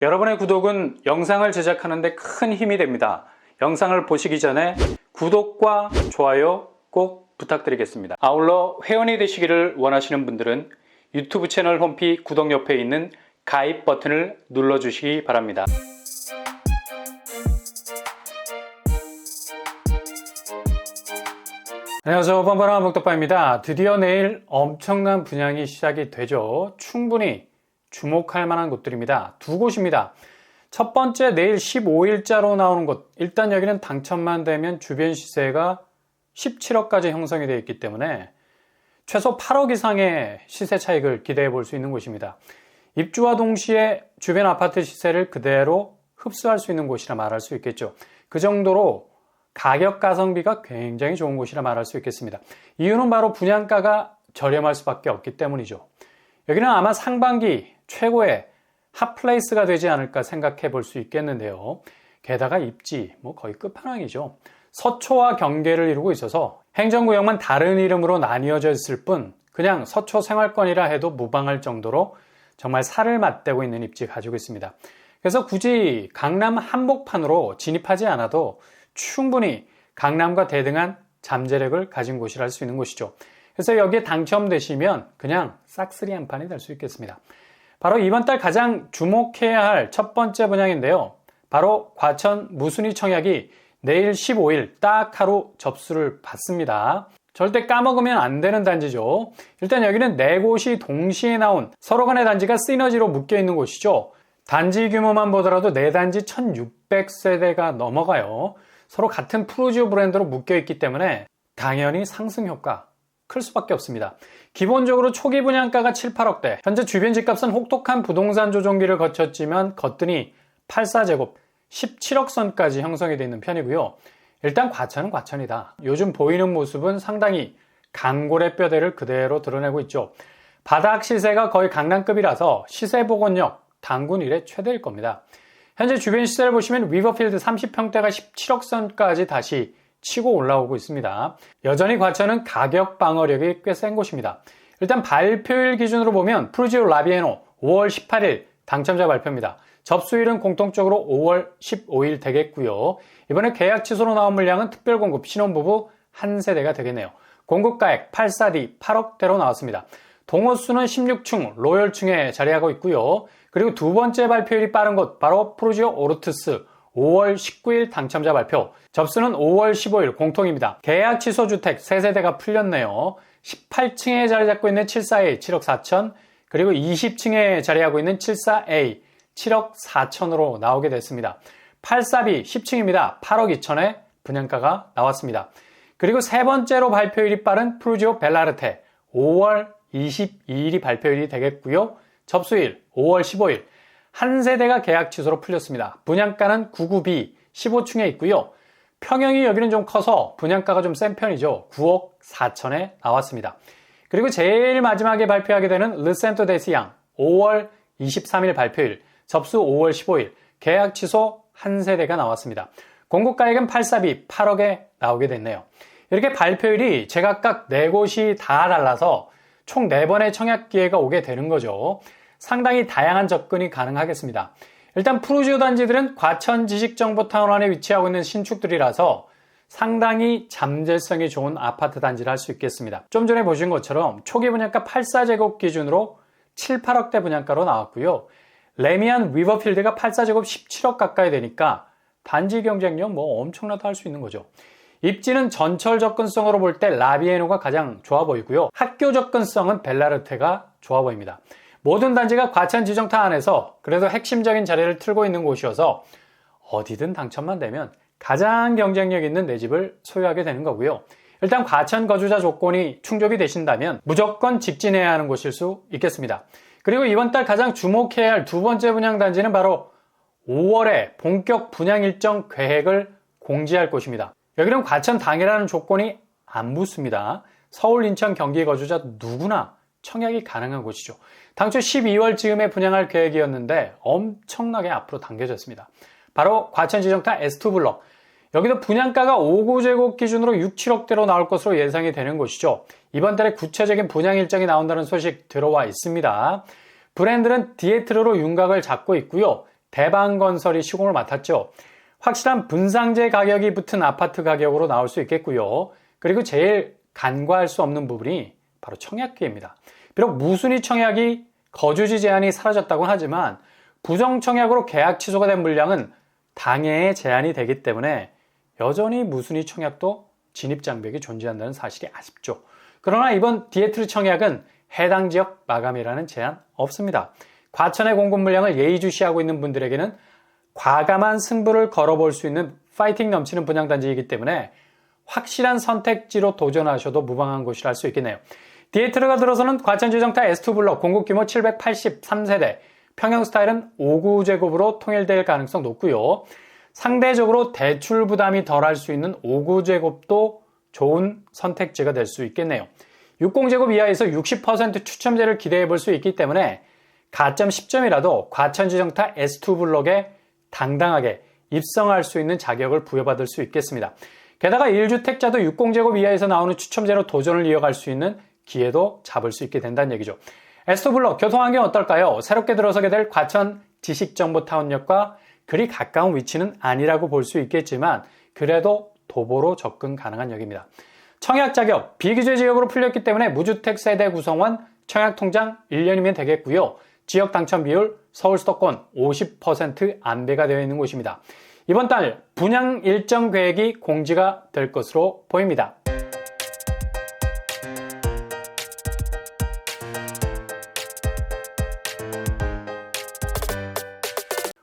여러분의 구독은 영상을 제작하는 데 큰 힘이 됩니다. 영상을 보시기 전에 구독과 좋아요 꼭 부탁드리겠습니다. 아울러 회원이 되시기를 원하시는 분들은 유튜브 채널 홈피 구독 옆에 있는 가입 버튼을 눌러주시기 바랍니다. 안녕하세요. 뻔뻔한 복덕바입니다. 드디어 내일 엄청난 분양이 시작이 되죠. 충분히 주목할 만한 곳들입니다. 두 곳입니다. 첫 번째, 내일 15일자로 나오는 곳. 일단 여기는 당첨만 되면 주변 시세가 17억까지 형성이 되어 있기 때문에 최소 8억 이상의 시세 차익을 기대해 볼 수 있는 곳입니다. 입주와 동시에 주변 아파트 시세를 그대로 흡수할 수 있는 곳이라 말할 수 있겠죠. 그 정도로 가격 가성비가 굉장히 좋은 곳이라 말할 수 있겠습니다. 이유는 바로 분양가가 저렴할 수밖에 없기 때문이죠. 여기는 아마 상반기 최고의 핫플레이스가 되지 않을까 생각해 볼 수 있겠는데요. 게다가 입지 거의 끝판왕이죠. 서초와 경계를 이루고 있어서 행정구역만 다른 이름으로 나뉘어져 있을 뿐 그냥 서초 생활권이라 해도 무방할 정도로 정말 살을 맞대고 있는 입지 가지고 있습니다. 그래서 굳이 강남 한복판으로 진입하지 않아도 충분히 강남과 대등한 잠재력을 가진 곳이라 할 수 있는 곳이죠. 그래서 여기에 당첨되시면 그냥 싹쓸이 한 판이 될 수 있겠습니다. 바로 이번 달 가장 주목해야 할 첫 번째 분양인데요. 바로 과천 무순위 청약이 내일 15일 딱 하루 접수를 받습니다. 절대 까먹으면 안 되는 단지죠. 일단 여기는 네 곳이 동시에 나온 서로 간의 단지가 시너지로 묶여 있는 곳이죠. 단지 규모만 보더라도 네 단지 1600세대가 넘어가요. 서로 같은 푸르지오 브랜드로 묶여 있기 때문에 당연히 상승 효과 클 수밖에 없습니다. 기본적으로 초기 분양가가 7, 8억대, 현재 주변 집값은 혹독한 부동산 조정기를 거쳤지만 거뜬히 84제곱 17억 선까지 형성이 되어 있는 편이고요. 일단 과천은 과천이다. 요즘 보이는 모습은 상당히 강골의 뼈대를 그대로 드러내고 있죠. 바닥 시세가 거의 강남급이라서 시세 복원력 단군 이래 최대일 겁니다. 현재 주변 시세를 보시면 위버필드 30평대가 17억 선까지 다시 치고 올라오고 있습니다. 여전히 과천은 가격 방어력이 꽤 센 곳입니다. 일단 발표일 기준으로 보면 푸르지오 라비에노 5월 18일 당첨자 발표입니다. 접수일은 공통적으로 5월 15일 되겠고요. 이번에 계약 취소로 나온 물량은 특별공급 신혼부부 한 세대가 되겠네요. 공급가액 84D 8억대로 나왔습니다. 동호수는 16층 로열층에 자리하고 있고요. 그리고 두 번째 발표일이 빠른 곳 바로 푸르지오 오르투스 5월 19일 당첨자 발표. 접수는 5월 15일 공통입니다. 계약 취소 주택 3세대가 풀렸네요. 18층에 자리 잡고 있는 74A 7억 4천, 그리고 20층에 자리하고 있는 74A 7억 4천으로 나오게 됐습니다. 84B 10층입니다. 8억 2천에 분양가가 나왔습니다. 그리고 세 번째로 발표일이 빠른 푸르지오 벨라르테 5월 22일이 발표일이 되겠고요. 접수일 5월 15일. 한 세대가 계약 취소로 풀렸습니다. 분양가는 99B 15층에 있고요. 평형이 여기는 좀 커서 분양가가 좀 센 편이죠. 9억 4천에 나왔습니다. 그리고 제일 마지막에 발표하게 되는 르센토 데시앙 5월 23일 발표일, 접수 5월 15일, 계약 취소 한 세대가 나왔습니다. 공급가액은 84B 8억에 나오게 됐네요. 이렇게 발표일이 제각각 4곳이 다 달라서 총 4번의 청약 기회가 오게 되는 거죠. 상당히 다양한 접근이 가능하겠습니다. 일단 푸르지오 단지들은 과천 지식정보타운 안에 위치하고 있는 신축들이라서 상당히 잠재성이 좋은 아파트 단지를 할 수 있겠습니다. 좀 전에 보신 것처럼 초기 분양가 84제곱 기준으로 7, 8억대 분양가로 나왔고요. 레미안 위버필드가 84제곱 17억 가까이 되니까 단지 경쟁력 엄청나다 할 수 있는 거죠. 입지는 전철 접근성으로 볼 때 라비에노가 가장 좋아 보이고요. 학교 접근성은 벨라르테가 좋아 보입니다. 모든 단지가 과천 지정타 안에서 그래도 핵심적인 자리를 틀고 있는 곳이어서 어디든 당첨만 되면 가장 경쟁력 있는 내 집을 소유하게 되는 거고요. 일단 과천 거주자 조건이 충족이 되신다면 무조건 직진해야 하는 곳일 수 있겠습니다. 그리고 이번 달 가장 주목해야 할 두 번째 분양 단지는 바로 5월에 본격 분양 일정 계획을 공지할 곳입니다. 여기는 과천 당이라는 조건이 안 붙습니다. 서울, 인천, 경기 거주자 누구나 청약이 가능한 곳이죠. 당초 12월 즈음에 분양할 계획이었는데 엄청나게 앞으로 당겨졌습니다. 바로 과천 지정타 S2 블럭. 여기도 분양가가 5구제곱 기준으로 6, 7억대로 나올 것으로 예상이 되는 곳이죠. 이번 달에 구체적인 분양 일정이 나온다는 소식 들어와 있습니다. 브랜드는 디에트르로 윤곽을 잡고 있고요. 대방건설이 시공을 맡았죠. 확실한 분상제 가격이 붙은 아파트 가격으로 나올 수 있겠고요. 그리고 제일 간과할 수 없는 부분이 바로 청약기입니다. 비록 무순위 청약이 거주지 제한이 사라졌다고는 하지만 부정청약으로 계약 취소가 된 물량은 당해에 제한이 되기 때문에 여전히 무순위 청약도 진입장벽이 존재한다는 사실이 아쉽죠. 그러나 이번 디에트르 청약은 해당 지역 마감이라는 제한 없습니다. 과천의 공급 물량을 예의주시하고 있는 분들에게는 과감한 승부를 걸어볼 수 있는 파이팅 넘치는 분양단지이기 때문에 확실한 선택지로 도전하셔도 무방한 곳이라 할 수 있겠네요. 디에트르가 들어서는 과천지정타 S2 블록 공급 규모 783세대, 평형 스타일은 5구제곱으로 통일될 가능성 높고요. 상대적으로 대출 부담이 덜할 수 있는 5구제곱도 좋은 선택지가 될 수 있겠네요. 60제곱 이하에서 60% 추첨제를 기대해 볼 수 있기 때문에 가점 10점이라도 과천지정타 S2 블록에 당당하게 입성할 수 있는 자격을 부여받을 수 있겠습니다. 게다가 1주택자도 60제곱 이하에서 나오는 추첨제로 도전을 이어갈 수 있는 기회도 잡을 수 있게 된다는 얘기죠. S2 블록 교통환경 어떨까요? 새롭게 들어서게 될 과천 지식정보타운역과 그리 가까운 위치는 아니라고 볼 수 있겠지만 그래도 도보로 접근 가능한 역입니다. 청약 자격, 비규제 지역으로 풀렸기 때문에 무주택 세대 구성원 청약 통장 1년이면 되겠고요. 지역 당첨 비율 서울 수도권 50% 안배가 되어 있는 곳입니다. 이번 달 분양 일정 계획이 공지가 될 것으로 보입니다.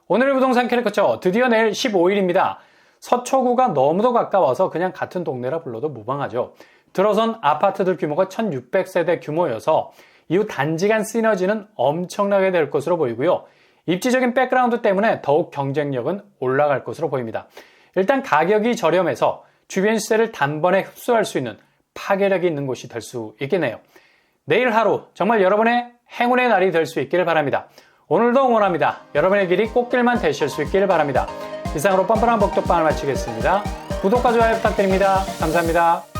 오늘의 부동산 캐릭터처 드디어 내일 15일입니다. 서초구가 너무도 가까워서 그냥 같은 동네라 불러도 무방하죠. 들어선 아파트들 규모가 1600세대 규모여서 이후 단지 간 시너지는 엄청나게 될 것으로 보이고요. 입지적인 백그라운드 때문에 더욱 경쟁력은 올라갈 것으로 보입니다. 일단 가격이 저렴해서 주변 시세를 단번에 흡수할 수 있는 파괴력이 있는 곳이 될 수 있겠네요. 내일 하루 정말 여러분의 행운의 날이 될 수 있기를 바랍니다. 오늘도 응원합니다. 여러분의 길이 꽃길만 되실 수 있기를 바랍니다. 이상으로 뻔뻔한 복덕방을 마치겠습니다. 구독과 좋아요 부탁드립니다. 감사합니다.